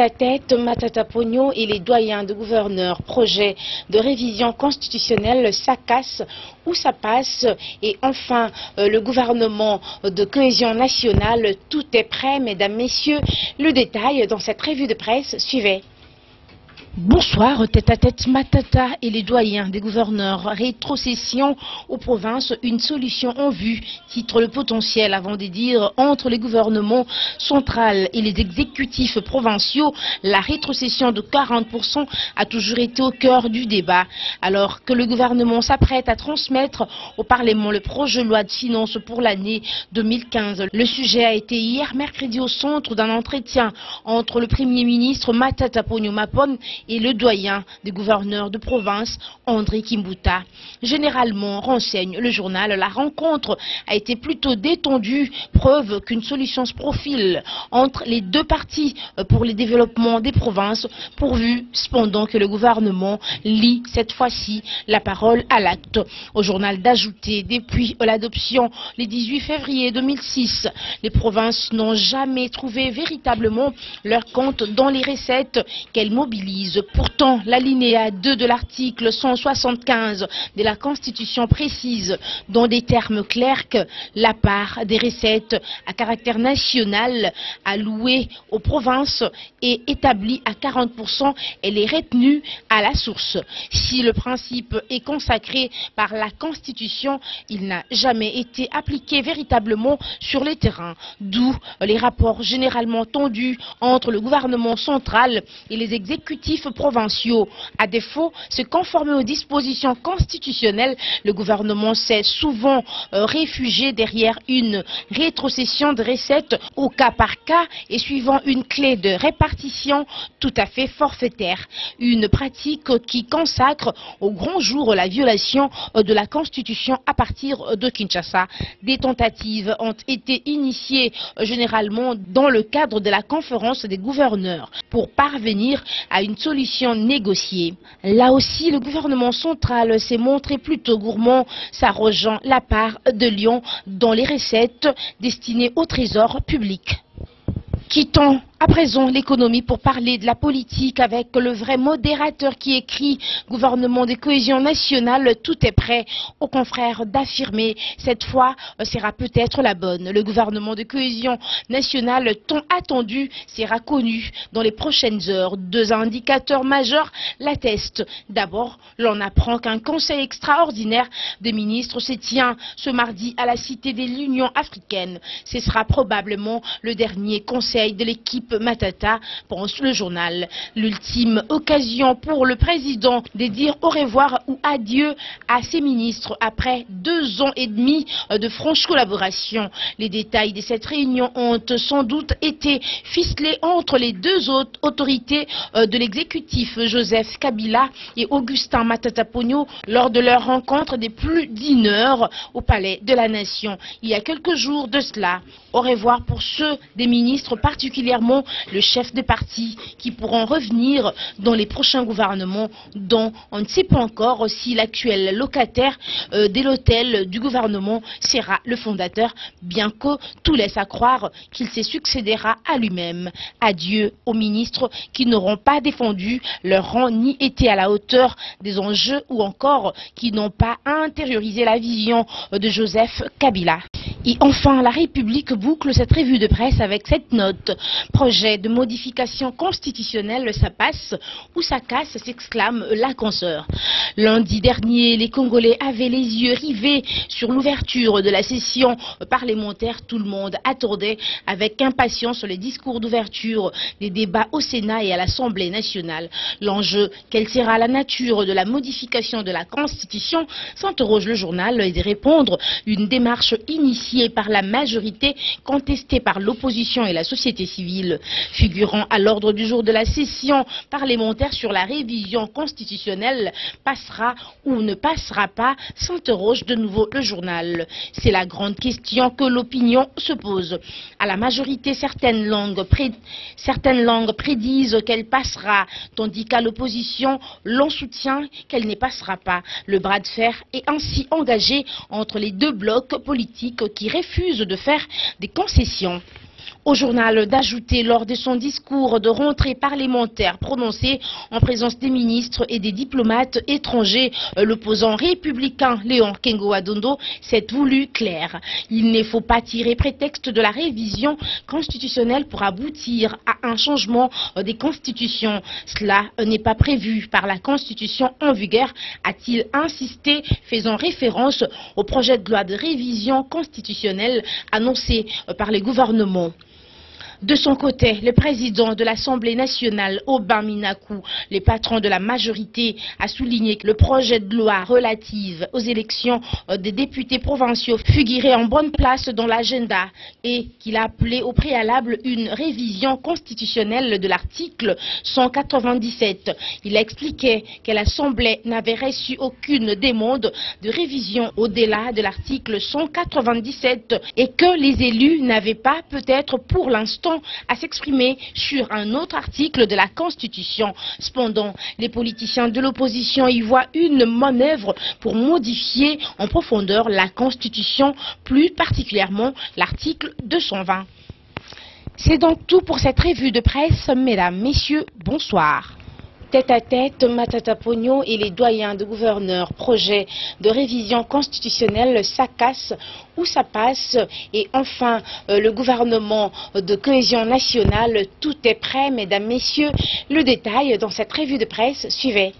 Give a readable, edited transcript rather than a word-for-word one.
tête-à-tête, Matata Ponyo et les doyens de gouverneurs. Projet de révision constitutionnelle, ça casse ou ça passe. Et enfin, le gouvernement de cohésion nationale, tout est prêt, mesdames, messieurs. Le détail dans cette revue de presse, suivez. Bonsoir, tête-à-tête Matata et les doyens des gouverneurs. Rétrocession aux provinces, une solution en vue, titre le potentiel avant de dire entre les gouvernements centrales et les exécutifs provinciaux. La rétrocession de 40% a toujours été au cœur du débat. Alors que le gouvernement s'apprête à transmettre au Parlement le projet de loi de finances pour l'année 2015, le sujet a été hier mercredi au centre d'un entretien entre le Premier ministre Matata Ponyo Mapon et le doyen des gouverneurs de province, André Kimbuta. Généralement, renseigne le journal, la rencontre a été plutôt détendue, preuve qu'une solution se profile entre les deux parties pour le développement des provinces, pourvu cependant que le gouvernement lie cette fois-ci la parole à l'acte. Au journal d'ajouter, depuis l'adoption le 18 février 2006, les provinces n'ont jamais trouvé véritablement leur compte dans les recettes qu'elles mobilisent. Pourtant, l'alinéa 2 de l'article 175 de la Constitution précise dans des termes clairs que la part des recettes à caractère national allouée aux provinces est établie à 40%. Elle est retenue à la source. Si le principe est consacré par la Constitution, il n'a jamais été appliqué véritablement sur le terrain. D'où les rapports généralement tendus entre le gouvernement central et les exécutifs provinciaux. À défaut, se conformer aux dispositions constitutionnelles, le gouvernement s'est souvent réfugié derrière une rétrocession de recettes au cas par cas et suivant une clé de répartition tout à fait forfaitaire. Une pratique qui consacre au grand jour la violation de la Constitution à partir de Kinshasa. Des tentatives ont été initiées généralement dans le cadre de la conférence des gouverneurs pour parvenir à une solution négociée. Là aussi, le gouvernement central s'est montré plutôt gourmand, s'arrogeant la part de Lyon dans les recettes destinées au trésor public. Quittons à présent l'économie pour parler de la politique avec le vrai modérateur qui écrit « Gouvernement de cohésion nationale, tout est prêt » aux confrères d'affirmer. Cette fois sera peut-être la bonne. Le gouvernement de cohésion nationale tant attendu sera connu dans les prochaines heures. Deux indicateurs majeurs l'attestent. D'abord, l'on apprend qu'un conseil extraordinaire des ministres se tient ce mardi à la Cité de l'Union africaine. Ce sera probablement le dernier conseil de l'équipe Matata, pense le journal. L'ultime occasion pour le président de dire au revoir ou adieu à ses ministres après 2 ans et demi de franche collaboration. Les détails de cette réunion ont sans doute été ficelés entre les deux autres autorités de l'exécutif, Joseph Kabila et Augustin Matata Ponyo, lors de leur rencontre de plus d'1 heure au Palais de la Nation. Il y a quelques jours de cela. Au revoir pour ceux des ministres, particulièrement le chef de parti, qui pourront revenir dans les prochains gouvernements dont on ne sait pas encore si l'actuel locataire de l'hôtel du gouvernement sera le fondateur, bien que tout laisse à croire qu'il se succédera à lui-même. Adieu aux ministres qui n'auront pas défendu leur rang ni été à la hauteur des enjeux ou encore qui n'ont pas intériorisé la vision de Joseph Kabila. Et enfin, la République boucle cette revue de presse avec cette note. Projet de modification constitutionnelle, ça passe ou ça casse, s'exclame la consoeur. Lundi dernier, les Congolais avaient les yeux rivés sur l'ouverture de la session parlementaire. Tout le monde attendait avec impatience les discours d'ouverture des débats au Sénat et à l'Assemblée nationale. L'enjeu, quelle sera la nature de la modification de la Constitution, s'interroge le journal et de répondre une démarche initiée par la majorité, contestée par l'opposition et la société civile. Figurant à l'ordre du jour de la session parlementaire sur la révision constitutionnelle, passera ou ne passera pas, s'interroge de nouveau le journal. C'est la grande question que l'opinion se pose. À la majorité, certaines langues prédisent qu'elle passera, tandis qu'à l'opposition, l'on soutient qu'elle ne passera pas. Le bras de fer est ainsi engagé entre les deux blocs politiques qui refusent de faire des concessions. Au journal d'ajouter lors de son discours de rentrée parlementaire prononcé en présence des ministres et des diplomates étrangers, l'opposant républicain Léon Kengo Adondo s'est voulu clair. Il ne faut pas tirer prétexte de la révision constitutionnelle pour aboutir à un changement des constitutions. Cela n'est pas prévu par la constitution en vigueur, a-t-il insisté, faisant référence au projet de loi de révision constitutionnelle annoncé par le gouvernement. De son côté, le président de l'Assemblée nationale, Aubin Minakou, les patrons de la majorité, a souligné que le projet de loi relative aux élections des députés provinciaux figurait en bonne place dans l'agenda et qu'il a appelé au préalable une révision constitutionnelle de l'article 197. Il a expliqué que l'Assemblée n'avait reçu aucune demande de révision au-delà de l'article 197 et que les élus n'avaient pas peut-être pour l'instant à s'exprimer sur un autre article de la Constitution. Cependant, les politiciens de l'opposition y voient une manœuvre pour modifier en profondeur la Constitution, plus particulièrement l'article 220. C'est donc tout pour cette revue de presse. Mesdames, Messieurs, bonsoir. Tête à tête, Matata Pogno et les doyens de gouverneurs. Projet de révision constitutionnelle, ça casse ou ça passe. Et enfin, le gouvernement de cohésion nationale, tout est prêt, mesdames, messieurs. Le détail dans cette revue de presse, suivez.